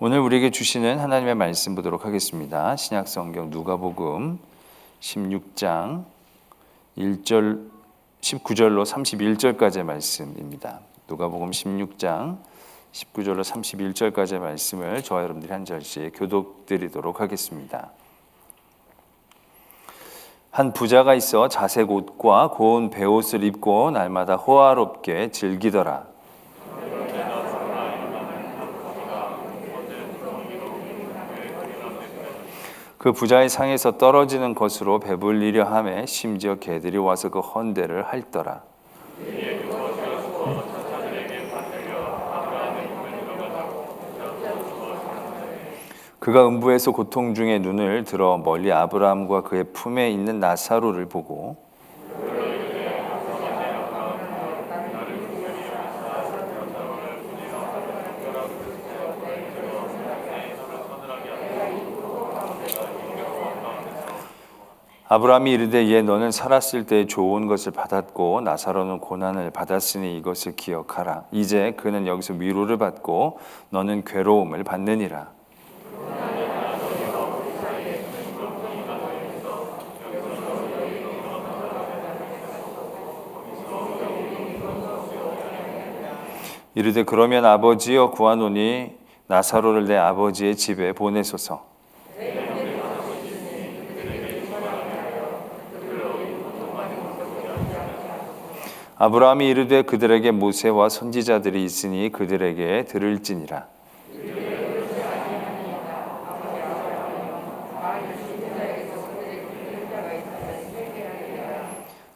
오늘 우리에게 주시는 하나님의 말씀 보도록 하겠습니다. 신약성경 누가복음 16장 1절 19절로 31절까지의 말씀입니다. 누가복음 16장 19절로 31절까지의 말씀을 저와 여러분들이 한 절씩 교독드리도록 하겠습니다. 한 부자가 있어 자색 옷과 고운 베옷을 입고 날마다 호화롭게 즐기더라. 그 부자의 상에서 떨어지는 것으로 배불리려 하매 심지어 개들이 와서 그 헌대를 핥더라. 그가 음부에서 고통 중에 눈을 들어 멀리 아브라함과 그의 품에 있는 나사로를 보고 아브라함이 이르되 얘 너는 살았을 때 좋은 것을 받았고 나사로는 고난을 받았으니 이것을 기억하라. 이제 그는 여기서 위로를 받고 너는 괴로움을 받느니라. 이르되 그러면 아버지여 구하노니 나사로를 내 아버지의 집에 보내소서. 아브라함이 이르되 그들에게 모세와 선지자들이 있으니 그들에게 들을지니라.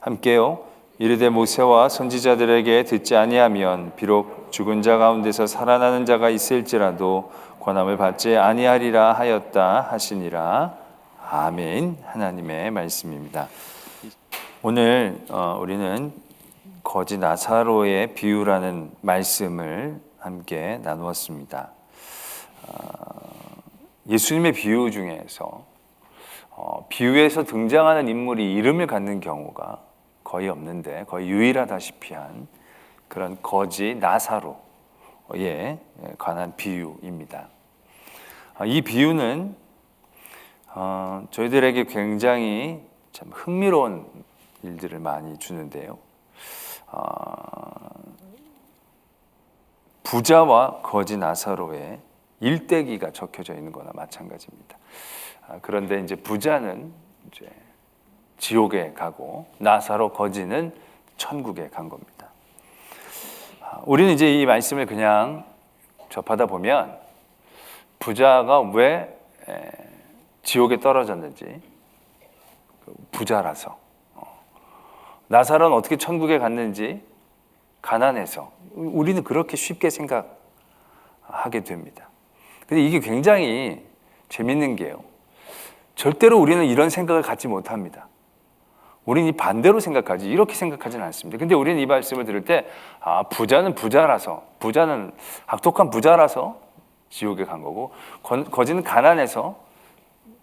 함께요. 이르되 모세와 선지자들에게 듣지 아니하면 비록 죽은 자 가운데서 살아나는 자가 있을지라도 권함을 받지 아니하리라 하였다 하시니라. 아멘. 하나님의 말씀입니다. 오늘 우리는 거지 나사로의 비유라는 말씀을 함께 나누었습니다. 예수님의 비유 중에서 비유에서 등장하는 인물이 이름을 갖는 경우가 거의 없는데 거의 유일하다시피 한 그런 거지 나사로에 관한 비유입니다. 이 비유는 저희들에게 굉장히 참 흥미로운 일들을 많이 주는데요. 부자와 거지 나사로의 일대기가 적혀져 있는 거나 마찬가지입니다. 그런데 이제 부자는 이제 지옥에 가고 나사로 거지는 천국에 간 겁니다. 우리는 이제 이 말씀을 그냥 접하다 보면 부자가 왜 지옥에 떨어졌는지, 부자라서, 나사로는 어떻게 천국에 갔는지 가난해서, 우리는 그렇게 쉽게 생각하게 됩니다. 근데 이게 굉장히 재밌는 게요, 절대로 우리는 이런 생각을 갖지 못합니다. 우리는 이 반대로 생각하지, 이렇게 생각하지는 않습니다. 근데 우리는 이 말씀을 들을 때 부자는 부자라서, 부자는 악독한 부자라서 지옥에 간 거고 거지는 가난해서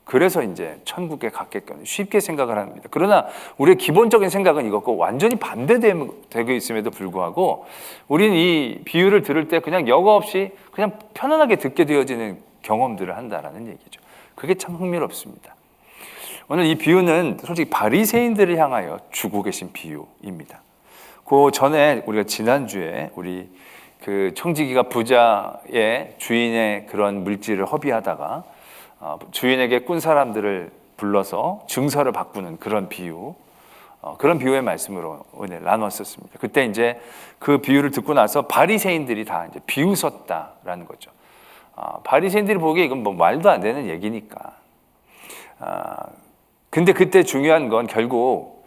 그래서 이제 천국에 갔겠거니 쉽게 생각을 합니다. 그러나 우리의 기본적인 생각은 이것과 완전히 반대되고 있음에도 불구하고 우리는 이 비유를 들을 때 그냥 여과 없이 그냥 편안하게 듣게 되어지는 경험들을 한다라는 얘기죠. 그게 참 흥미롭습니다. 오늘 이 비유는 솔직히 바리새인들을 향하여 주고 계신 비유입니다. 그 전에 우리가 지난주에 우리 그 청지기가 부자의 주인의 그런 물질을 허비하다가 주인에게 꾼 사람들을 불러서 증서를 바꾸는 그런 비유, 그런 비유의 말씀으로 오늘 나눴었습니다. 그때 이제 그 비유를 듣고 나서 바리새인들이 다 이제 비웃었다라는 거죠. 바리새인들이 보기에 이건 뭐 말도 안 되는 얘기니까. 근데 그때 중요한 건 결국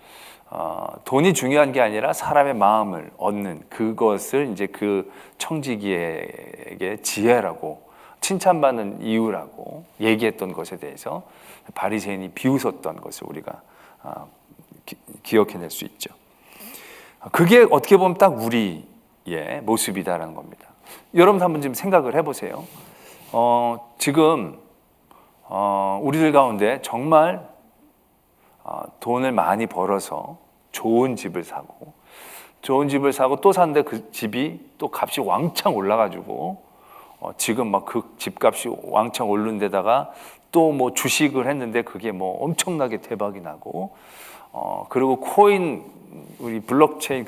돈이 중요한 게 아니라 사람의 마음을 얻는 그것을 이제 그 청지기에게 지혜라고 칭찬받는 이유라고 얘기했던 것에 대해서 바리새인이 비웃었던 것을 우리가 기억해낼 수 있죠. 그게 어떻게 보면 딱 우리의 모습이다라는 겁니다. 여러분 한번 좀 생각을 해보세요. 지금 우리들 가운데 정말 돈을 많이 벌어서 좋은 집을 사고 또 샀는데 그 집이 또 값이 왕창 올라가지고 지금 막 그 집값이 왕창 오른 데다가 또 뭐 주식을 했는데 그게 뭐 엄청나게 대박이 나고, 그리고 코인, 우리 블록체인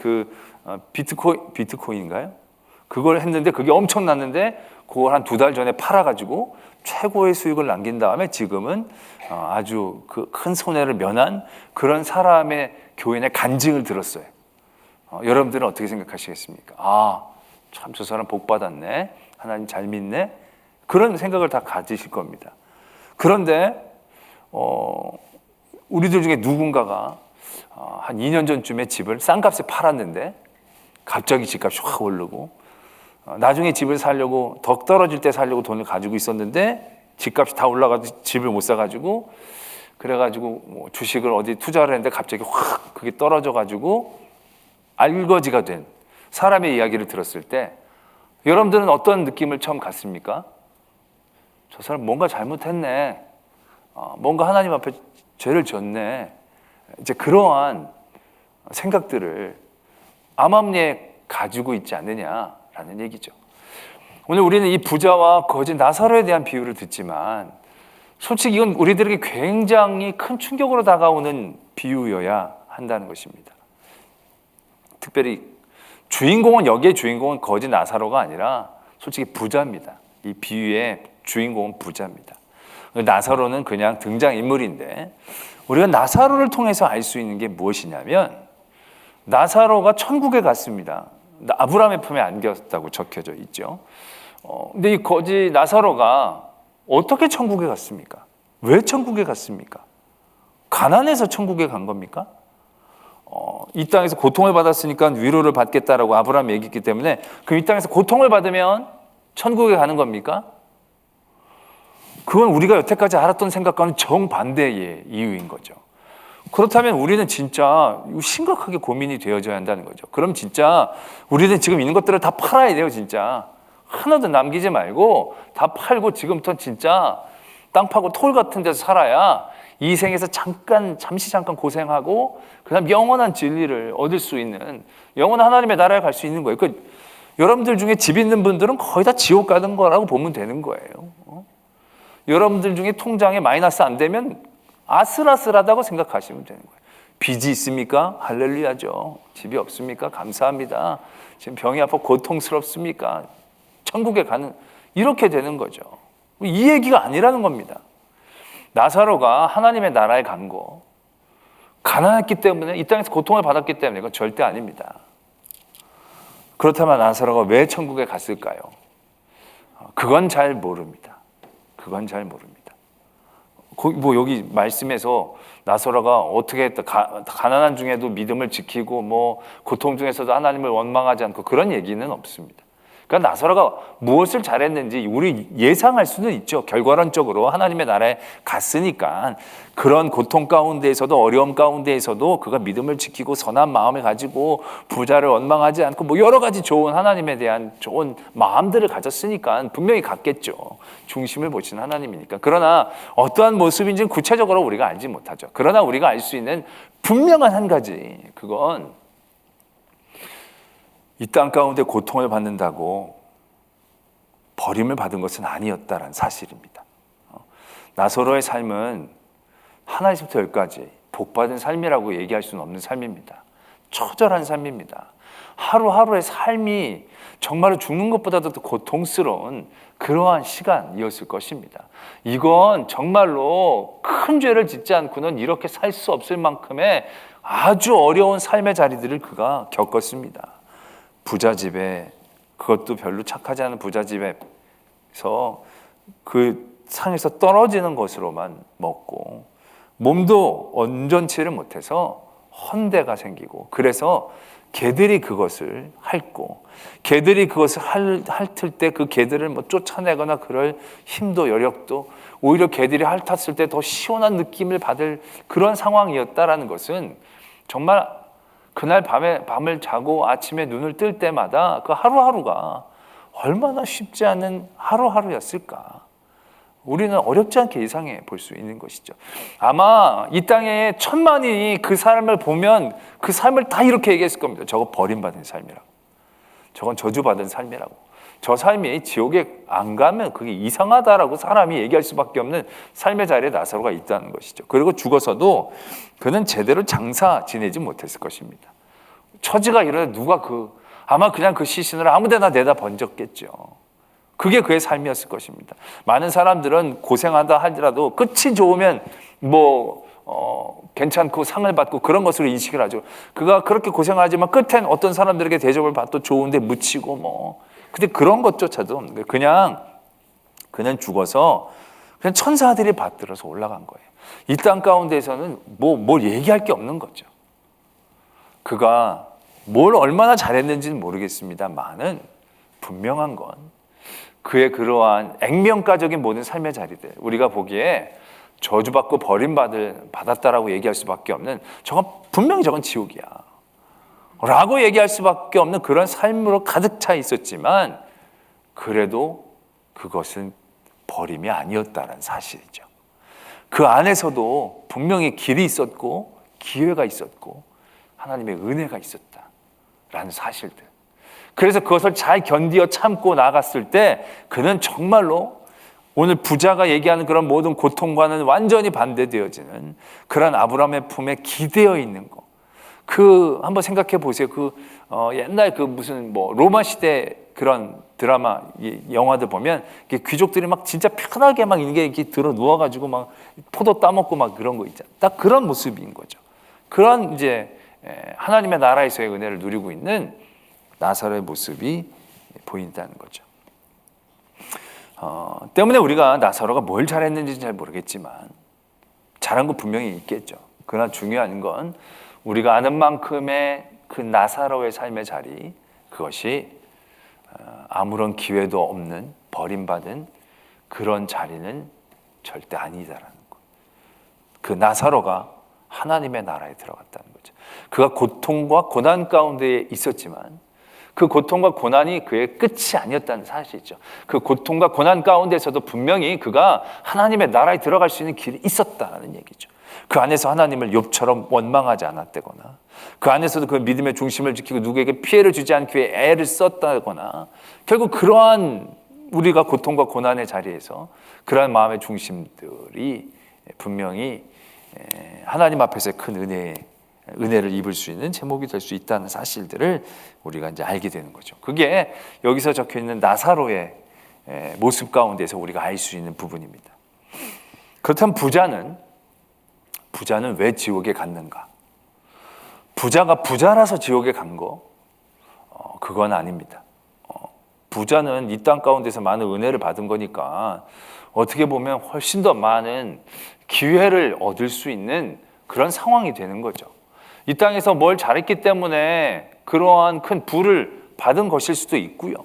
비트코인인가요? 그걸 했는데 그게 엄청 났는데 그걸 한 2달 전에 팔아가지고 최고의 수익을 남긴 다음에 지금은 아주 그 큰 손해를 면한 그런 사람의 교인의 간증을 들었어요. 여러분들은 어떻게 생각하시겠습니까? 참 저 사람 복 받았네, 하나님 잘 믿네, 그런 생각을 다 가지실 겁니다. 그런데 우리들 중에 누군가가 한 2년 전쯤에 집을 싼 값에 팔았는데 갑자기 집값이 확 오르고, 나중에 집을 사려고 더 떨어질 때 사려고 돈을 가지고 있었는데 집값이 다 올라가도 집을 못 사가지고, 그래가지고 뭐 주식을 어디 투자를 했는데 갑자기 확 그게 떨어져가지고 알거지가 된 사람의 이야기를 들었을 때 여러분들은 어떤 느낌을 처음 갖습니까? 저 사람 뭔가 잘못했네, 뭔가 하나님 앞에 죄를 졌네, 이제 그러한 생각들을 암암리에 가지고 있지 않느냐라는 얘기죠. 오늘 우리는 이 부자와 거지 나사로에 대한 비유를 듣지만 솔직히 이건 우리들에게 굉장히 큰 충격으로 다가오는 비유여야 한다는 것입니다. 특별히 여기에 주인공은 거지 나사로가 아니라 솔직히 부자입니다. 이 비유의 주인공은 부자입니다. 나사로는 그냥 등장인물인데, 우리가 나사로를 통해서 알 수 있는 게 무엇이냐면, 나사로가 천국에 갔습니다. 아브라함의 품에 안겼다고 적혀져 있죠. 근데 이 거지 나사로가 어떻게 천국에 갔습니까? 왜 천국에 갔습니까? 가난해서 천국에 간 겁니까? 이 땅에서 고통을 받았으니까 위로를 받겠다라고 아브라함이 얘기했기 때문에 그럼 이 땅에서 고통을 받으면 천국에 가는 겁니까? 그건 우리가 여태까지 알았던 생각과는 정반대의 이유인 거죠. 그렇다면 우리는 진짜 심각하게 고민이 되어져야 한다는 거죠. 그럼 진짜 우리는 지금 있는 것들을 다 팔아야 돼요. 진짜 하나도 남기지 말고 다 팔고 지금부터 진짜 땅 파고 톨 같은 데서 살아야 이 생에서 잠시 고생하고 그다음 영원한 진리를 얻을 수 있는, 영원한 하나님의 나라에 갈 수 있는 거예요. 여러분들 중에 집 있는 분들은 거의 다 지옥 가는 거라고 보면 되는 거예요. 여러분들 중에 통장에 마이너스 안 되면 아슬아슬하다고 생각하시면 되는 거예요. 빚이 있습니까? 할렐루야죠. 집이 없습니까? 감사합니다. 지금 병이 아파 고통스럽습니까? 천국에 가는, 이렇게 되는 거죠. 이 얘기가 아니라는 겁니다. 나사로가 하나님의 나라에 간 거, 가난했기 때문에, 이 땅에서 고통을 받았기 때문에, 이건 절대 아닙니다. 그렇다면 나사로가 왜 천국에 갔을까요? 그건 잘 모릅니다. 그건 잘 모릅니다. 뭐 여기 말씀에서 나사로가 어떻게 했다, 가난한 중에도 믿음을 지키고 뭐 고통 중에서도 하나님을 원망하지 않고, 그런 얘기는 없습니다. 그러니까 나사로가 무엇을 잘했는지 우리 예상할 수는 있죠. 결과론적으로 하나님의 나라에 갔으니까 그런 고통 가운데에서도, 어려움 가운데에서도 그가 믿음을 지키고 선한 마음을 가지고 부자를 원망하지 않고 뭐 여러 가지 좋은, 하나님에 대한 좋은 마음들을 가졌으니까 분명히 갔겠죠. 중심을 보시는 하나님이니까. 그러나 어떠한 모습인지는 구체적으로 우리가 알지 못하죠. 그러나 우리가 알 수 있는 분명한 한 가지, 그건 이 땅 가운데 고통을 받는다고 버림을 받은 것은 아니었다라는 사실입니다. 나사로의 삶은 하나에서부터 열까지 복받은 삶이라고 얘기할 수는 없는 삶입니다. 처절한 삶입니다. 하루하루의 삶이 정말로 죽는 것보다도 더 고통스러운 그러한 시간이었을 것입니다. 이건 정말로 큰 죄를 짓지 않고는 이렇게 살 수 없을 만큼의 아주 어려운 삶의 자리들을 그가 겪었습니다. 부잣집에, 그것도 별로 착하지 않은 부잣집에서 그 상에서 떨어지는 것으로만 먹고, 몸도 온전치를 못해서 헌대가 생기고, 그래서 개들이 그것을 핥고, 개들이 그것을 핥을 때 그 개들을 뭐 쫓아내거나 그럴 힘도 여력도, 오히려 개들이 핥았을 때 더 시원한 느낌을 받을 그런 상황이었다라는 것은 정말 그날 밤을 자고 아침에 눈을 뜰 때마다 그 하루하루가 얼마나 쉽지 않은 하루하루였을까. 우리는 어렵지 않게 예상해 볼 수 있는 것이죠. 아마 이 땅에 1000만이 그 삶을 보면 그 삶을 다 이렇게 얘기했을 겁니다. 저거 버림받은 삶이라고. 저건 저주받은 삶이라고. 저 삶이 지옥에 안 가면 그게 이상하다라고 사람이 얘기할 수밖에 없는 삶의 자리에 나사로가 있다는 것이죠. 그리고 죽어서도 그는 제대로 장사 지내지 못했을 것입니다. 처지가 이러다 누가 아마 그냥 그 시신을 아무데나 내다 번졌겠죠. 그게 그의 삶이었을 것입니다. 많은 사람들은 고생하다 하더라도 끝이 좋으면 괜찮고 상을 받고 그런 것으로 인식을 하죠. 그가 그렇게 고생하지만 끝엔 어떤 사람들에게 대접을 받도 좋은데 묻히고 근데 그런 것조차도 없는 거예요. 그는 죽어서 그냥 천사들이 받들어서 올라간 거예요. 이 땅 가운데에서는 뭘 얘기할 게 없는 거죠. 그가 뭘 얼마나 잘했는지는 모르겠습니다만은 분명한 건 그의 그러한 액면가적인 모든 삶의 자리들, 우리가 보기에 저주받고 버림받았다라고 얘기할 수밖에 없는, 분명히 저건 지옥이야 라고 얘기할 수밖에 없는 그런 삶으로 가득 차 있었지만, 그래도 그것은 버림이 아니었다는 사실이죠. 그 안에서도 분명히 길이 있었고 기회가 있었고 하나님의 은혜가 있었다라는 사실들. 그래서 그것을 잘 견디어 참고 나갔을 때 그는 정말로 오늘 부자가 얘기하는 그런 모든 고통과는 완전히 반대되어지는 그런 아브라함의 품에 기대어 있는 거. 한번 생각해 보세요. 옛날 무슨 로마 시대 그런 드라마, 영화들 보면 귀족들이 막 진짜 편하게 막 이렇게 들어 누워가지고 막 포도 따먹고 막 그런 거 있잖아요. 딱 그런 모습인 거죠. 그런 이제 하나님의 나라에서의 은혜를 누리고 있는 나사로의 모습이 보인다는 거죠. 때문에 우리가 나사로가 뭘 잘했는지는 잘 모르겠지만 잘한 거 분명히 있겠죠. 그러나 중요한 건 우리가 아는 만큼의 그 나사로의 삶의 자리, 그것이 아무런 기회도 없는 버림받은 그런 자리는 절대 아니다라는 것. 그 나사로가 하나님의 나라에 들어갔다는 거죠. 그가 고통과 고난 가운데 있었지만 그 고통과 고난이 그의 끝이 아니었다는 사실이죠. 그 고통과 고난 가운데서도 분명히 그가 하나님의 나라에 들어갈 수 있는 길이 있었다는 얘기죠. 그 안에서 하나님을 욥처럼 원망하지 않았다거나, 그 안에서도 그 믿음의 중심을 지키고 누구에게 피해를 주지 않기 위해 애를 썼다거나, 결국 그러한 우리가 고통과 고난의 자리에서 그러한 마음의 중심들이 분명히 하나님 앞에서의 큰 은혜를 입을 수 있는 제목이 될 수 있다는 사실들을 우리가 이제 알게 되는 거죠. 그게 여기서 적혀 있는 나사로의 모습 가운데서 우리가 알 수 있는 부분입니다. 그렇다면 부자는 왜 지옥에 갔는가? 부자가 부자라서 지옥에 간 거? 그건 아닙니다. 부자는 이 땅 가운데서 많은 은혜를 받은 거니까 어떻게 보면 훨씬 더 많은 기회를 얻을 수 있는 그런 상황이 되는 거죠. 이 땅에서 뭘 잘했기 때문에 그러한 큰 부를 받은 것일 수도 있고요.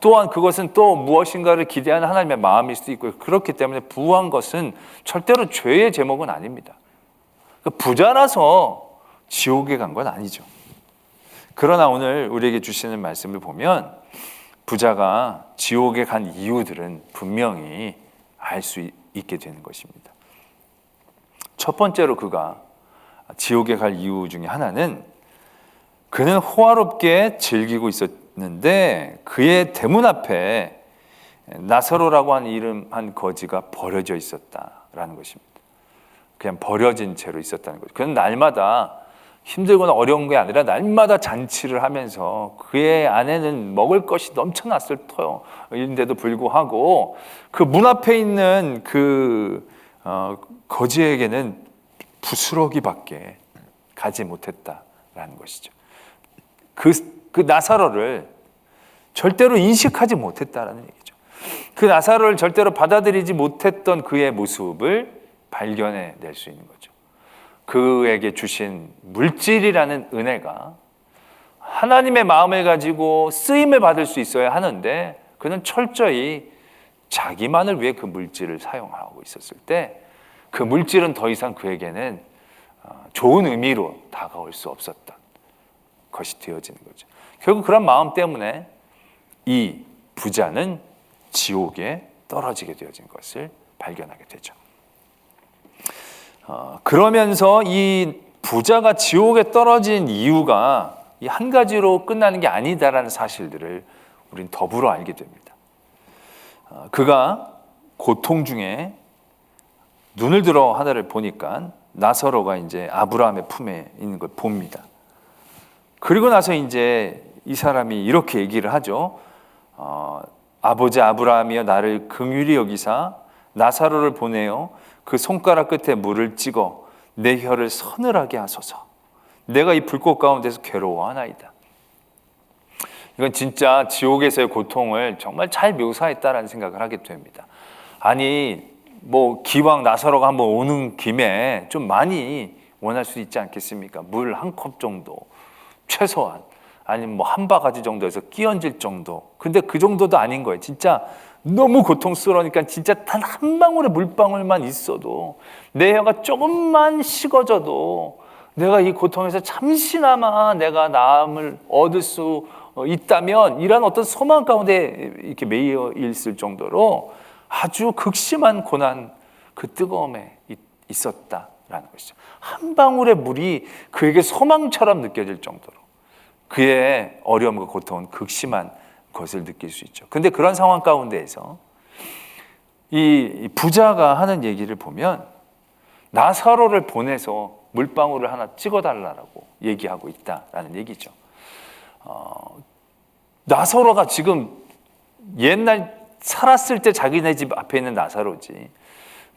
또한 그것은 또 무엇인가를 기대하는 하나님의 마음일 수도 있고요. 그렇기 때문에 부한 것은 절대로 죄의 제목은 아닙니다. 부자라서 지옥에 간 건 아니죠. 그러나 오늘 우리에게 주시는 말씀을 보면 부자가 지옥에 간 이유들은 분명히 알 수 있게 되는 것입니다. 첫 번째로 그가 지옥에 갈 이유 중에 하나는 그는 호화롭게 즐기고 있었는데 그의 대문 앞에 나사로라고 하는 이름한 거지가 버려져 있었다라는 것입니다. 그냥 버려진 채로 있었다는 거죠. 그는 날마다 힘들거나 어려운 게 아니라 날마다 잔치를 하면서 그의 안에는 먹을 것이 넘쳐났을 터인데도 불구하고 그 문 앞에 있는 거지에게는 부스러기밖에 가지 못했다라는 것이죠. 그 나사로를 절대로 인식하지 못했다라는 얘기죠. 그 나사로를 절대로 받아들이지 못했던 그의 모습을 발견해낼 수 있는 거죠. 그에게 주신 물질이라는 은혜가 하나님의 마음을 가지고 쓰임을 받을 수 있어야 하는데 그는 철저히 자기만을 위해 그 물질을 사용하고 있었을 때 그 물질은 더 이상 그에게는 좋은 의미로 다가올 수 없었던 것이 되어지는 거죠. 결국 그런 마음 때문에 이 부자는 지옥에 떨어지게 되어진 것을 발견하게 되죠. 그러면서 이 부자가 지옥에 떨어진 이유가 이 한 가지로 끝나는 게 아니다라는 사실들을 우린 더불어 알게 됩니다. 그가 고통 중에 눈을 들어 하나를 보니까 나사로가 이제 아브라함의 품에 있는 걸 봅니다. 그리고 나서 이제 이 사람이 이렇게 얘기를 하죠. 아버지 아브라함이여 나를 긍휼히 여기사 나사로를 보내어 그 손가락 끝에 물을 찍어 내 혀를 서늘하게 하소서. 내가 이 불꽃 가운데서 괴로워하나이다. 이건 진짜 지옥에서의 고통을 정말 잘 묘사했다라는 생각을 하게 됩니다. 아니 뭐 기왕 나사로가 한번 오는 김에 좀 많이 원할 수 있지 않겠습니까? 물 한 컵 정도 최소한, 아니면 뭐 한 바가지 정도에서 끼얹을 정도. 근데 그 정도도 아닌 거예요. 진짜 너무 고통스러우니까 진짜 단 한 방울의 물방울만 있어도, 내 혀가 조금만 식어져도 내가 이 고통에서 잠시나마 내가 나음을 얻을 수 있다면, 이런 어떤 소망 가운데 이렇게 매여 있을 정도로 아주 극심한 고난, 그 뜨거움에 있었다라는 것이죠. 한 방울의 물이 그에게 소망처럼 느껴질 정도로 그의 어려움과 고통은 극심한 것을 느낄 수 있죠. 근데 그런 상황 가운데에서 이 부자가 하는 얘기를 보면 나사로를 보내서 물방울을 하나 찍어달라고 얘기하고 있다라는 얘기죠. 나사로가 지금 옛날 살았을 때 자기네 집 앞에 있는 나사로지,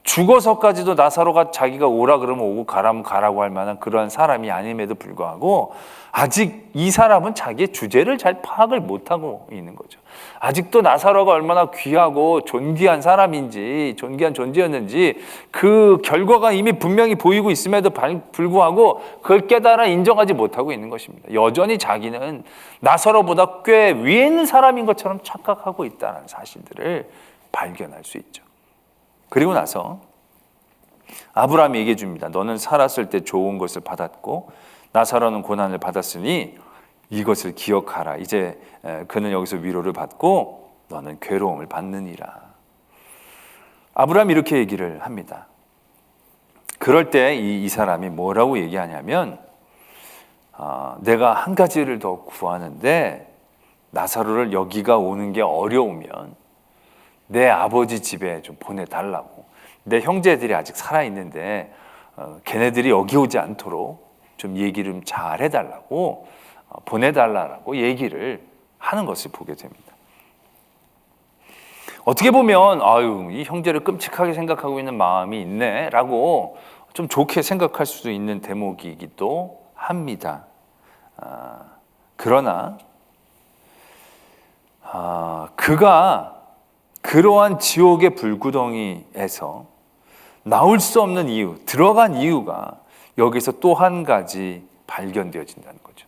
죽어서까지도 나사로가 자기가 오라 그러면 오고 가라면 가라고 할 만한 그런 사람이 아님에도 불구하고 아직 이 사람은 자기의 주제를 잘 파악을 못하고 있는 거죠. 아직도 나사로가 얼마나 귀하고 존귀한 사람인지, 존귀한 존재였는지 그 결과가 이미 분명히 보이고 있음에도 불구하고 그걸 깨달아 인정하지 못하고 있는 것입니다. 여전히 자기는 나사로보다 꽤 위에 있는 사람인 것처럼 착각하고 있다는 사실들을 발견할 수 있죠. 그리고 나서 아브라함이 얘기해 줍니다. 너는 살았을 때 좋은 것을 받았고 나사로는 고난을 받았으니 이것을 기억하라. 이제 그는 여기서 위로를 받고 너는 괴로움을 받느니라. 아브라함이 이렇게 얘기를 합니다. 그럴 때 이 사람이 뭐라고 얘기하냐면, 내가 한 가지를 더 구하는데 나사로를 여기가 오는 게 어려우면 내 아버지 집에 좀 보내달라고. 내 형제들이 아직 살아있는데 걔네들이 여기 오지 않도록 좀 얘기를 좀 잘 해달라고, 보내달라고 얘기를 하는 것을 보게 됩니다. 어떻게 보면 아유, 이 형제를 끔찍하게 생각하고 있는 마음이 있네 라고 좀 좋게 생각할 수도 있는 대목이기도 합니다. 그러나 그가 그러한 지옥의 불구덩이에서 나올 수 없는 이유, 들어간 이유가 여기서 또 한 가지 발견되어진다는 거죠.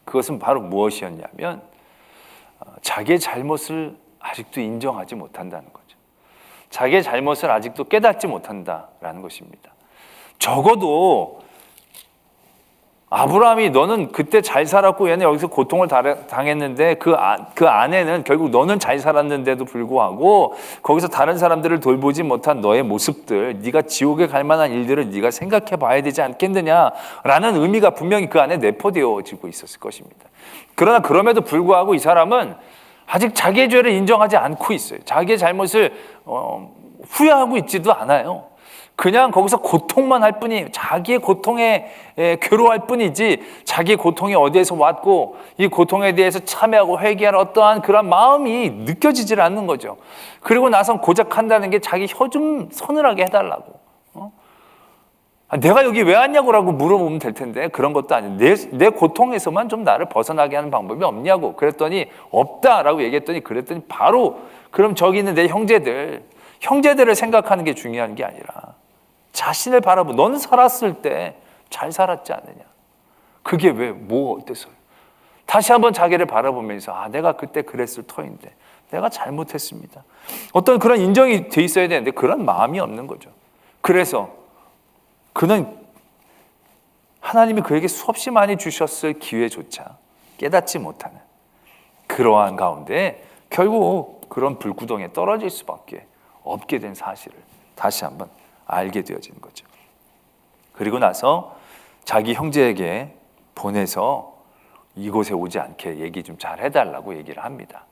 그것은 바로 무엇이었냐면 자기의 잘못을 아직도 인정하지 못한다는 거죠. 자기의 잘못을 아직도 깨닫지 못한다라는 것입니다. 적어도 아브라함이 너는 그때 잘 살았고 얘는 여기서 고통을 당했는데 그 아내는 결국 너는 잘 살았는데도 불구하고 거기서 다른 사람들을 돌보지 못한 너의 모습들, 네가 지옥에 갈 만한 일들을 네가 생각해 봐야 되지 않겠느냐라는 의미가 분명히 그 안에 내포되어지고 있었을 것입니다. 그러나 그럼에도 불구하고 이 사람은 아직 자기의 죄를 인정하지 않고 있어요. 자기의 잘못을 후회하고 있지도 않아요. 그냥 거기서 고통만 할 뿐이, 자기의 고통에 괴로워할 뿐이지 자기의 고통이 어디에서 왔고 이 고통에 대해서 참여하고 회개할 어떠한 그런 마음이 느껴지질 않는 거죠. 그리고 나선 고작 한다는 게 자기 혀 좀 서늘하게 해달라고. 내가 여기 왜 왔냐고라고 물어보면 될 텐데 그런 것도 아니에요. 내 고통에서만 좀 나를 벗어나게 하는 방법이 없냐고. 그랬더니 없다라고 얘기했더니, 그랬더니 바로 그럼 저기 있는 내 형제들을 생각하는 게 중요한 게 아니라 자신을 바라보고 너는 살았을 때 잘 살았지 않느냐. 그게 왜 뭐 어때서요? 다시 한번 자기를 바라보면서 내가 그때 그랬을 터인데 내가 잘못했습니다. 어떤 그런 인정이 돼 있어야 되는데 그런 마음이 없는 거죠. 그래서 그는 하나님이 그에게 수없이 많이 주셨을 기회조차 깨닫지 못하는 그러한 가운데 결국 그런 불구덩이에 떨어질 수밖에 없게 된 사실을 다시 한번 알게 되어지는 거죠. 그리고 나서 자기 형제에게 보내서 이곳에 오지 않게 얘기 좀 잘 해달라고 얘기를 합니다.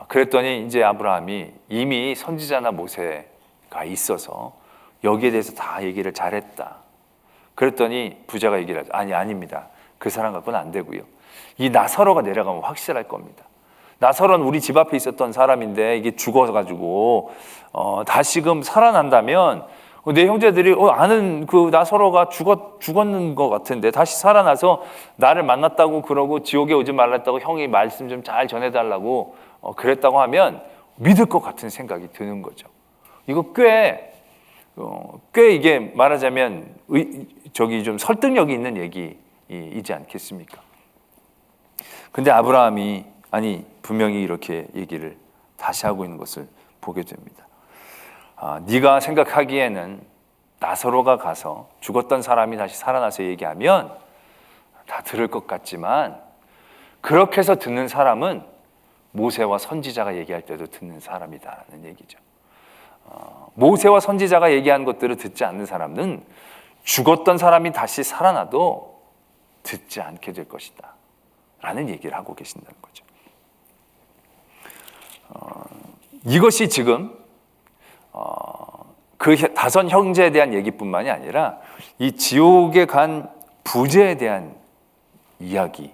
그랬더니 이제 아브라함이 이미 선지자나 모세가 있어서 여기에 대해서 다 얘기를 잘했다. 그랬더니 부자가 얘기를 하죠. 아닙니다. 그 사람 갖고는 안 되고요. 이 나사로가 내려가면 확실할 겁니다. 나사로는 우리 집 앞에 있었던 사람인데 이게 죽어가지고 다시금 살아난다면 내 형제들이 아는 그 나사로가 죽었는 것 같은데 다시 살아나서 나를 만났다고 그러고 지옥에 오지 말랬다고 형이 말씀 좀 잘 전해달라고 그랬다고 하면 믿을 것 같은 생각이 드는 거죠. 이거 꽤 이게 말하자면 좀 설득력이 있는 얘기이지 않겠습니까? 근데 아브라함이 분명히 이렇게 얘기를 다시 하고 있는 것을 보게 됩니다. 네가 생각하기에는 나사로가 가서 죽었던 사람이 다시 살아나서 얘기하면 다 들을 것 같지만 그렇게 해서 듣는 사람은 모세와 선지자가 얘기할 때도 듣는 사람이다라는 얘기죠. 모세와 선지자가 얘기한 것들을 듣지 않는 사람은 죽었던 사람이 다시 살아나도 듣지 않게 될 것이다 라는 얘기를 하고 계신다는 거죠. 이것이 지금 그 5 형제에 대한 얘기뿐만이 아니라 이 지옥에 간 부자에 대한 이야기,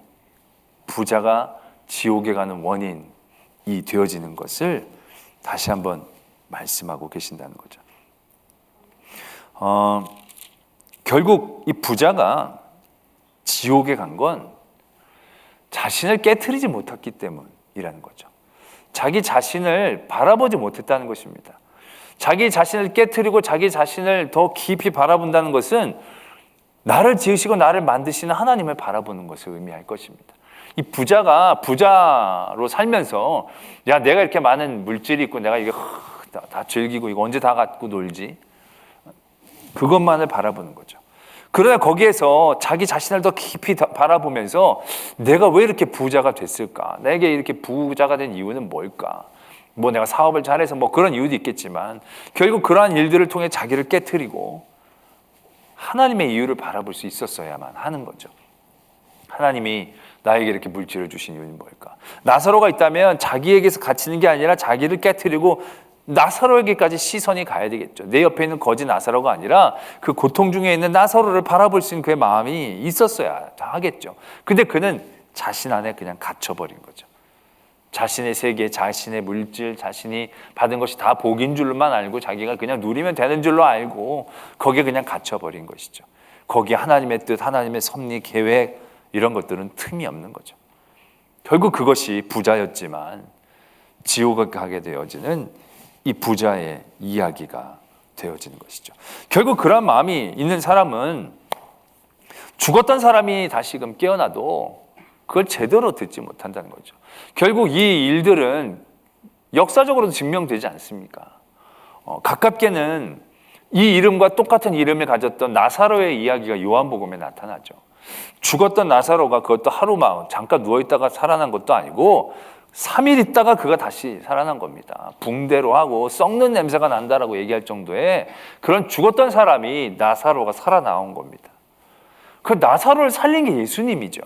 부자가 지옥에 가는 원인이 되어지는 것을 다시 한번 말씀하고 계신다는 거죠. 결국 이 부자가 지옥에 간 건 자신을 깨트리지 못했기 때문이라는 거죠. 자기 자신을 바라보지 못했다는 것입니다. 자기 자신을 깨트리고 자기 자신을 더 깊이 바라본다는 것은 나를 지으시고 나를 만드시는 하나님을 바라보는 것을 의미할 것입니다. 이 부자가 부자로 살면서 내가 이렇게 많은 물질이 있고 내가 이게 다 즐기고 이거 언제 다 갖고 놀지? 그것만을 바라보는 거죠. 그러나 거기에서 자기 자신을 더 깊이 바라보면서 내가 왜 이렇게 부자가 됐을까? 내게 이렇게 부자가 된 이유는 뭘까? 내가 사업을 잘해서 그런 이유도 있겠지만 결국 그러한 일들을 통해 자기를 깨트리고 하나님의 이유를 바라볼 수 있었어야만 하는 거죠. 하나님이 나에게 이렇게 물질을 주신 이유는 뭘까? 나사로가 있다면 자기에게서 갇히는 게 아니라 자기를 깨트리고 나사로에게까지 시선이 가야 되겠죠. 내 옆에 있는 거지 나사로가 아니라 그 고통 중에 있는 나사로를 바라볼 수 있는 그의 마음이 있었어야 하겠죠. 근데 그는 자신 안에 그냥 갇혀버린 거죠. 자신의 세계, 자신의 물질, 자신이 받은 것이 다 복인 줄로만 알고 자기가 그냥 누리면 되는 줄로 알고 거기에 그냥 갇혀버린 것이죠. 거기에 하나님의 뜻, 하나님의 섭리, 계획 이런 것들은 틈이 없는 거죠. 결국 그것이 부자였지만 지옥을 가게 되어지는 이 부자의 이야기가 되어지는 것이죠. 결국 그런 마음이 있는 사람은 죽었던 사람이 다시금 깨어나도 그걸 제대로 듣지 못한다는 거죠. 결국 이 일들은 역사적으로도 증명되지 않습니까? 가깝게는 이 이름과 똑같은 이름을 가졌던 나사로의 이야기가 요한복음에 나타나죠. 죽었던 나사로가 그것도 하루만 잠깐 누워있다가 살아난 것도 아니고 3일 있다가 그가 다시 살아난 겁니다. 붕대로 하고 썩는 냄새가 난다라고 얘기할 정도의 그런 죽었던 사람이 나사로가 살아나온 겁니다. 그 나사로를 살린 게 예수님이죠.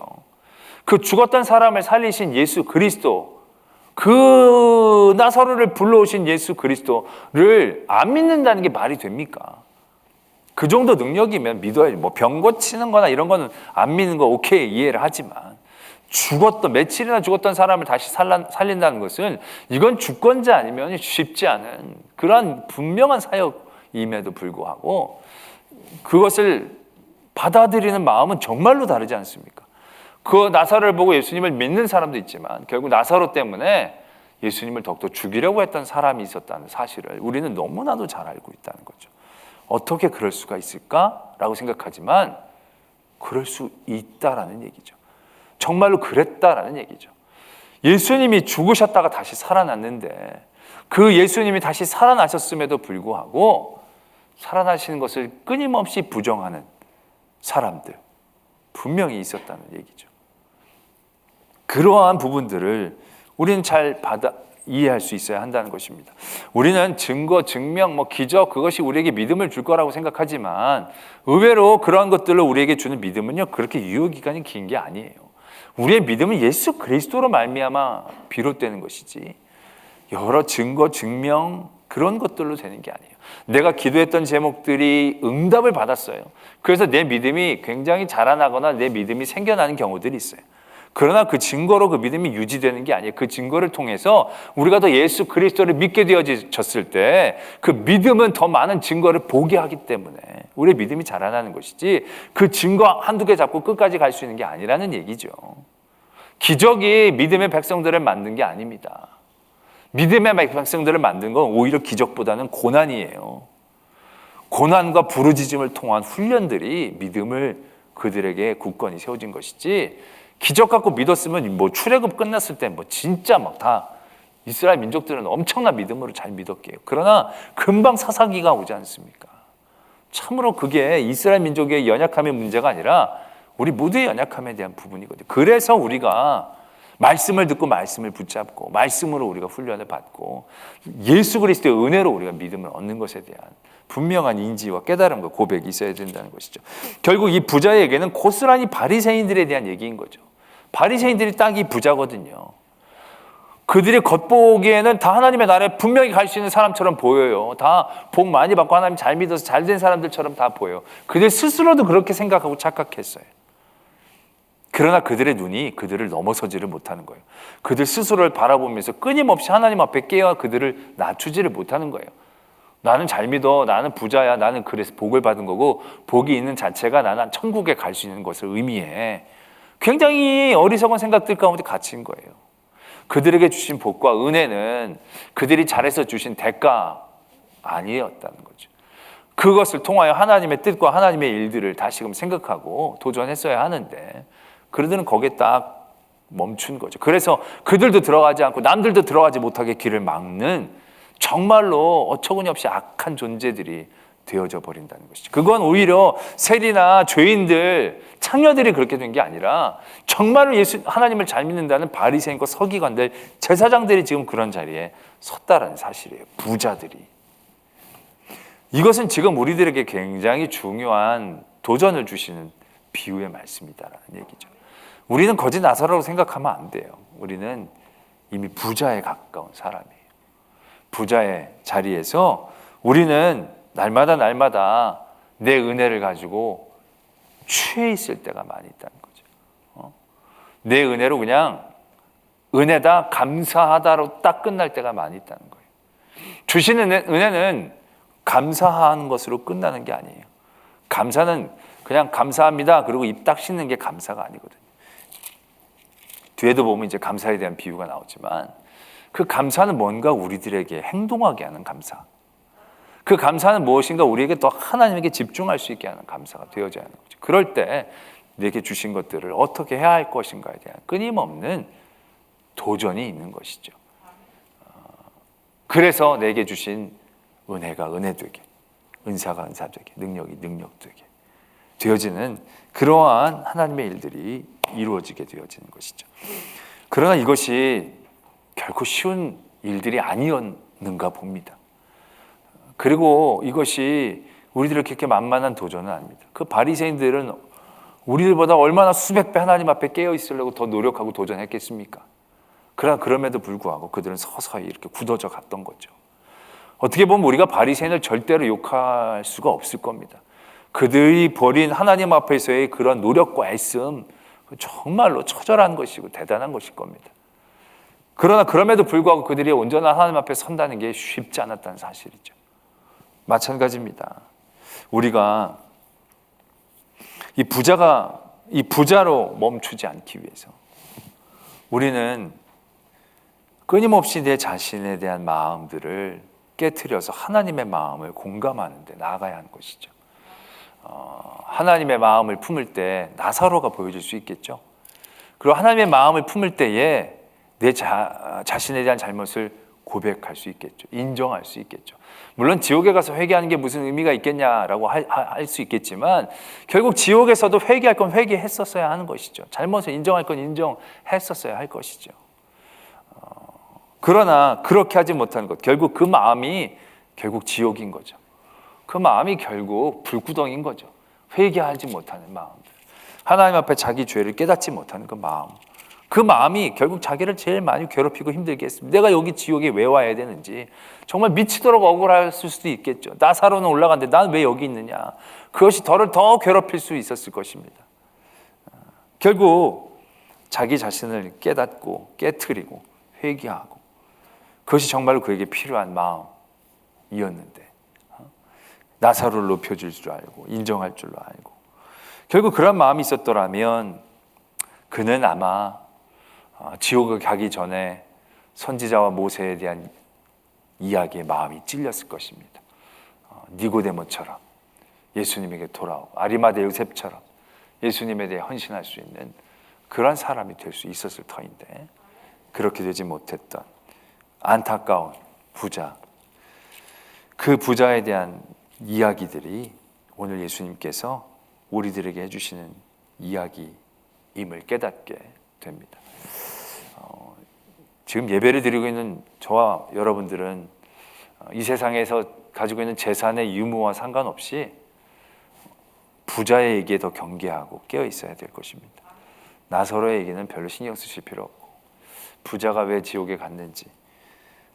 그 죽었던 사람을 살리신 예수 그리스도, 그 나사로를 불러오신 예수 그리스도를 안 믿는다는 게 말이 됩니까? 그 정도 능력이면 믿어야지. 병 고치는 거나 이런 거는 안 믿는 거 오케이 이해를 하지만 며칠이나 죽었던 사람을 다시 살린다는 것은 이건 주권자 아니면 쉽지 않은 그런 분명한 사역임에도 불구하고 그것을 받아들이는 마음은 정말로 다르지 않습니까? 그 나사로를 보고 예수님을 믿는 사람도 있지만 결국 나사로 때문에 예수님을 더욱더 죽이려고 했던 사람이 있었다는 사실을 우리는 너무나도 잘 알고 있다는 거죠. 어떻게 그럴 수가 있을까라고 생각하지만 그럴 수 있다라는 얘기죠. 정말로 그랬다라는 얘기죠. 예수님이 죽으셨다가 다시 살아났는데 그 예수님이 다시 살아나셨음에도 불구하고 살아나시는 것을 끊임없이 부정하는 사람들 분명히 있었다는 얘기죠. 그러한 부분들을 우리는 잘 이해할 수 있어야 한다는 것입니다. 우리는 증거, 증명, 기적 그것이 우리에게 믿음을 줄 거라고 생각하지만 의외로 그러한 것들을 우리에게 주는 믿음은요 그렇게 유효기간이 긴 게 아니에요. 우리의 믿음은 예수 그리스도로 말미암아 비롯되는 것이지 여러 증거, 증명 그런 것들로 되는 게 아니에요. 내가 기도했던 제목들이 응답을 받았어요. 그래서 내 믿음이 굉장히 자라나거나 내 믿음이 생겨나는 경우들이 있어요. 그러나 그 증거로 그 믿음이 유지되는 게 아니에요. 그 증거를 통해서 우리가 더 예수 그리스도를 믿게 되어졌을 때 그 믿음은 더 많은 증거를 보게 하기 때문에 우리의 믿음이 자라나는 것이지 그 증거 한두 개 잡고 끝까지 갈 수 있는 게 아니라는 얘기죠. 기적이 믿음의 백성들을 만든 게 아닙니다. 믿음의 백성들을 만든 건 오히려 기적보다는 고난이에요. 고난과 부르짖음을 통한 훈련들이 믿음을 그들에게 굳건히 세워진 것이지 기적 갖고 믿었으면 뭐 출애굽 끝났을 때 뭐 진짜 막 다 이스라엘 민족들은 엄청난 믿음으로 잘 믿었게요. 그러나 금방 사사기가 오지 않습니까? 참으로 그게 이스라엘 민족의 연약함의 문제가 아니라 우리 모두의 연약함에 대한 부분이거든요. 그래서 우리가 말씀을 듣고 말씀을 붙잡고 말씀으로 우리가 훈련을 받고 예수 그리스도의 은혜로 우리가 믿음을 얻는 것에 대한 분명한 인지와 깨달음과 고백이 있어야 된다는 것이죠. 결국 이 부자에게는 고스란히 바리새인들에 대한 얘기인 거죠. 바리새인들이 딱 이 부자거든요. 그들이 겉보기에는 다 하나님의 나라에 분명히 갈 수 있는 사람처럼 보여요. 다 복 많이 받고 하나님 잘 믿어서 잘 된 사람들처럼 다 보여요. 그들 스스로도 그렇게 생각하고 착각했어요. 그러나 그들의 눈이 그들을 넘어서지를 못하는 거예요. 그들 스스로를 바라보면서 끊임없이 하나님 앞에 깨어 그들을 낮추지를 못하는 거예요. 나는 잘 믿어. 나는 부자야. 나는 그래서 복을 받은 거고 복이 있는 자체가 나는 천국에 갈 수 있는 것을 의미해. 굉장히 어리석은 생각들 가운데 갇힌 거예요. 그들에게 주신 복과 은혜는 그들이 잘해서 주신 대가 아니었다는 거죠. 그것을 통하여 하나님의 뜻과 하나님의 일들을 다시금 생각하고 도전했어야 하는데 그들은 거기에 딱 멈춘 거죠. 그래서 그들도 들어가지 않고 남들도 들어가지 못하게 길을 막는 정말로 어처구니없이 악한 존재들이 되어져 버린다는 것이죠. 그건 오히려 세리나 죄인들, 창녀들이 그렇게 된 게 아니라 정말로 하나님을 잘 믿는다는 바리새인과 서기관들, 제사장들이 지금 그런 자리에 섰다라는 사실이에요. 부자들이. 이것은 지금 우리들에게 굉장히 중요한 도전을 주시는 비유의 말씀이다라는 얘기죠. 우리는 거짓 나사로라고 생각하면 안 돼요. 우리는 이미 부자에 가까운 사람이에요. 부자의 자리에서 우리는 날마다 내 은혜를 가지고 취해 있을 때가 많이 있다는 거죠. 내 은혜로 그냥 은혜다 감사하다로 딱 끝날 때가 많이 있다는 거예요. 주시는 은혜는 감사하는 것으로 끝나는 게 아니에요. 감사는 그냥 감사합니다 그리고 입 딱 씻는 게 감사가 아니거든요. 뒤에도 보면 이제 감사에 대한 비유가 나오지만 그 감사는 뭔가 우리들에게 행동하게 하는 감사. 그 감사는 무엇인가 우리에게 더 하나님에게 집중할 수 있게 하는 감사가 되어져야 하는 거죠. 그럴 때 내게 주신 것들을 어떻게 해야 할 것인가에 대한 끊임없는 도전이 있는 것이죠. 그래서 내게 주신 은혜가 은혜 되게, 은사가 은사 되게, 능력이 능력 되게 되어지는 그러한 하나님의 일들이 이루어지게 되어지는 것이죠. 그러나 이것이 결코 쉬운 일들이 아니었는가 봅니다. 그리고 이것이 우리들을 그렇게 만만한 도전은 아닙니다. 그 바리새인들은 우리들보다 얼마나 수백 배 하나님 앞에 깨어 있으려고 더 노력하고 도전했겠습니까? 그러나 그럼에도 불구하고 그들은 서서히 이렇게 굳어져 갔던 거죠. 어떻게 보면 우리가 바리새인을 절대로 욕할 수가 없을 겁니다. 그들이 벌인 하나님 앞에서의 그런 노력과 애씀 정말로 처절한 것이고 대단한 것일 겁니다. 그러나 그럼에도 불구하고 그들이 온전한 하나님 앞에 선다는 게 쉽지 않았다는 사실이죠. 마찬가지입니다. 우리가 이 부자로 멈추지 않기 위해서 우리는 끊임없이 내 자신에 대한 마음들을 깨트려서 하나님의 마음을 공감하는 데 나아가야 하는 것이죠. 하나님의 마음을 품을 때 나사로가 보여질 수 있겠죠. 그리고 하나님의 마음을 품을 때에 내 자신에 대한 잘못을 고백할 수 있겠죠. 인정할 수 있겠죠. 물론 지옥에 가서 회개하는 게 무슨 의미가 있겠냐라고 할 수 있겠지만 결국 지옥에서도 회개할 건 회개했었어야 하는 것이죠. 잘못을 인정할 건 인정했었어야 할 것이죠. 그러나 그렇게 하지 못하는 것, 결국 그 마음이 결국 지옥인 거죠. 그 마음이 결국 불구덩인 거죠. 회개하지 못하는 마음들. 하나님 앞에 자기 죄를 깨닫지 못하는 그 마음, 그 마음이 결국 자기를 제일 많이 괴롭히고 힘들게 했습니다. 내가 여기 지옥에 왜 와야 되는지 정말 미치도록 억울했을 수도 있겠죠. 나사로는 올라갔는데 난 왜 여기 있느냐. 그것이 저를 더 괴롭힐 수 있었을 것입니다. 결국 자기 자신을 깨닫고 깨트리고 회개하고 그것이 정말로 그에게 필요한 마음이었는데 나사로를 높여줄 줄 알고 인정할 줄로 알고 결국 그런 마음이 있었더라면 그는 아마 지옥에 가기 전에 선지자와 모세에 대한 이야기에 마음이 찔렸을 것입니다. 니고데모처럼 예수님에게 돌아오고 아리마대 요셉처럼 예수님에 대해 헌신할 수 있는 그런 사람이 될 수 있었을 터인데 그렇게 되지 못했던 안타까운 부자, 그 부자에 대한 이야기들이 오늘 예수님께서 우리들에게 해주시는 이야기임을 깨닫게 됩니다. 지금 예배를 드리고 있는 저와 여러분들은 이 세상에서 가지고 있는 재산의 유무와 상관없이 부자의 얘기에 더 경계하고 깨어 있어야 될 것입니다. 나사로의 얘기는 별로 신경 쓰실 필요 없고 부자가 왜 지옥에 갔는지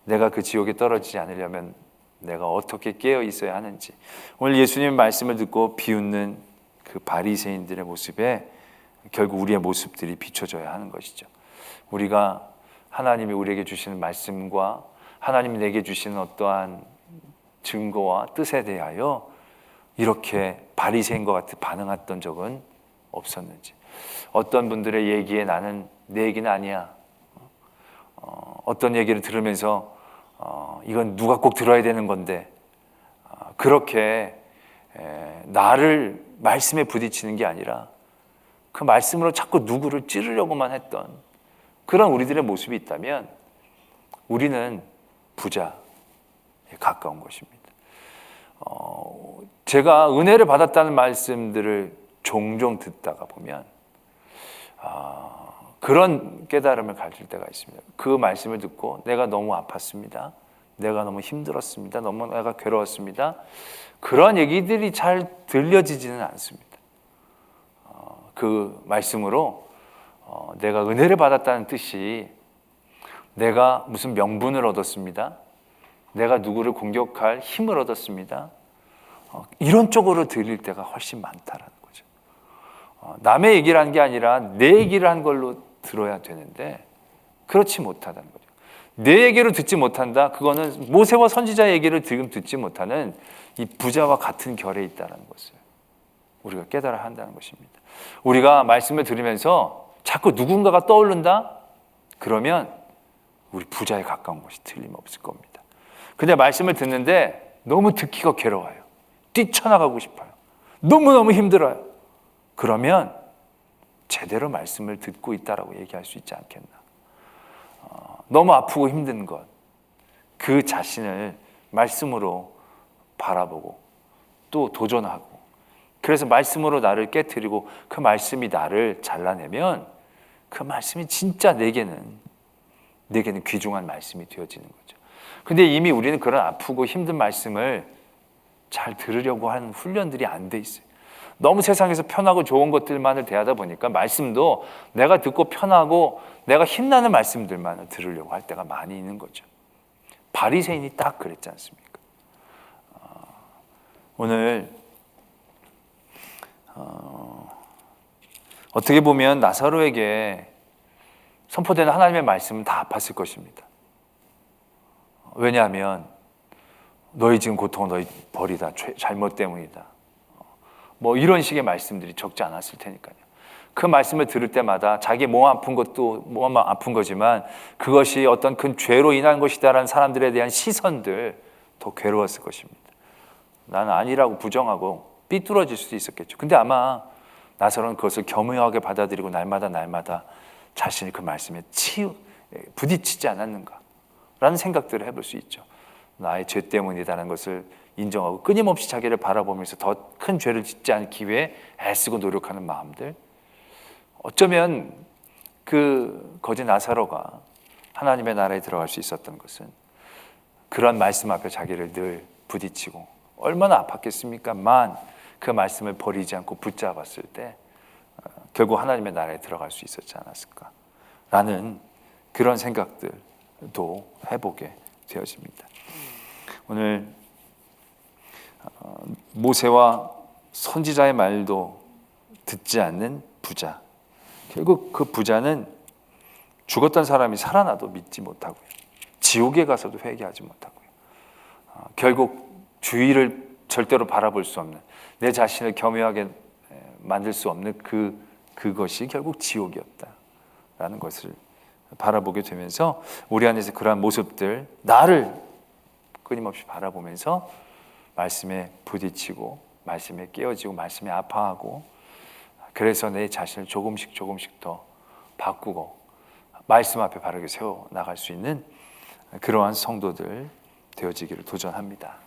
내가 그 지옥에 떨어지지 않으려면 내가 어떻게 깨어 있어야 하는지 오늘 예수님의 말씀을 듣고 비웃는 그 바리새인들의 모습에 결국 우리의 모습들이 비춰져야 하는 것이죠. 우리가 하나님이 우리에게 주시는 말씀과 하나님이 내게 주시는 어떠한 증거와 뜻에 대하여 이렇게 바리새인과 같이 반응했던 적은 없었는지 어떤 분들의 얘기에 나는 내 얘기는 아니야 어떤 얘기를 들으면서 이건 누가 꼭 들어야 되는 건데 그렇게 나를 말씀에 부딪히는 게 아니라 그 말씀으로 자꾸 누구를 찌르려고만 했던 그런 우리들의 모습이 있다면 우리는 부자에 가까운 것입니다. 제가 은혜를 받았다는 말씀들을 종종 듣다가 보면 그런 깨달음을 가질 때가 있습니다. 그 말씀을 듣고 내가 너무 아팠습니다. 내가 너무 힘들었습니다. 너무 내가 괴로웠습니다. 그런 얘기들이 잘 들려지지는 않습니다. 그 말씀으로 내가 은혜를 받았다는 뜻이 내가 무슨 명분을 얻었습니다. 내가 누구를 공격할 힘을 얻었습니다. 이런 쪽으로 들릴 때가 훨씬 많다라는 거죠. 남의 얘기를 한 게 아니라 내 얘기를 한 걸로 들어야 되는데 그렇지 못하다는 거죠. 내 얘기를 듣지 못한다. 그거는 모세와 선지자의 얘기를 지금 듣지 못하는 이 부자와 같은 결에 있다는 것을 우리가 깨달아야 한다는 것입니다. 우리가 말씀을 들으면서 자꾸 누군가가 떠오른다? 그러면 우리 부자에 가까운 것이 틀림없을 겁니다. 근데 말씀을 듣는데 너무 듣기가 괴로워요. 뛰쳐나가고 싶어요. 너무너무 힘들어요. 그러면 제대로 말씀을 듣고 있다라고 얘기할 수 있지 않겠나. 너무 아프고 힘든 것, 그 자신을 말씀으로 바라보고 또 도전하고 그래서 말씀으로 나를 깨트리고 그 말씀이 나를 잘라내면 그 말씀이 진짜 내게는 귀중한 말씀이 되어지는 거죠. 근데 이미 우리는 그런 아프고 힘든 말씀을 잘 들으려고 하는 훈련들이 안 돼 있어요. 너무 세상에서 편하고 좋은 것들만을 대하다 보니까 말씀도 내가 듣고 편하고 내가 힘나는 말씀들만을 들으려고 할 때가 많이 있는 거죠. 바리새인이 딱 그랬지 않습니까? 오늘 어떻게 보면 나사로에게 선포되는 하나님의 말씀은 다 아팠을 것입니다. 왜냐하면 너희 지금 고통은 너희 벌이다, 잘못 때문이다. 뭐 이런 식의 말씀들이 적지 않았을 테니까요. 그 말씀을 들을 때마다 자기 몸 아픈 것도 몸 아픈 거지만 그것이 어떤 큰 죄로 인한 것이다라는 사람들에 대한 시선들 더 괴로웠을 것입니다. 나는 아니라고 부정하고 삐뚤어질 수도 있었겠죠. 근데 아마 나사로는 그것을 겸허하게 받아들이고 날마다 자신이 그 말씀에 부딪히지 않았는가 라는 생각들을 해볼 수 있죠. 나의 죄 때문이라는 것을 인정하고 끊임없이 자기를 바라보면서 더 큰 죄를 짓지 않기 위해 애쓰고 노력하는 마음들. 어쩌면 그 거짓 나사로가 하나님의 나라에 들어갈 수 있었던 것은 그런 말씀 앞에 자기를 늘 부딪히고 얼마나 아팠겠습니까? 그 말씀을 버리지 않고 붙잡았을 때 결국 하나님의 나라에 들어갈 수 있었지 않았을까 라는 그런 생각들도 해보게 되어집니다. 오늘 모세와 선지자의 말도 듣지 않는 부자, 결국 그 부자는 죽었던 사람이 살아나도 믿지 못하고요, 지옥에 가서도 회개하지 못하고요, 결국 주위를 절대로 바라볼 수 없는, 내 자신을 겸허하게 만들 수 없는 그것이 결국 지옥이었다라는 것을 바라보게 되면서 우리 안에서 그러한 모습들, 나를 끊임없이 바라보면서 말씀에 부딪히고 말씀에 깨어지고 말씀에 아파하고, 그래서 내 자신을 조금씩 더 바꾸고 말씀 앞에 바르게 세워 나갈 수 있는 그러한 성도들 되어지기를 도전합니다.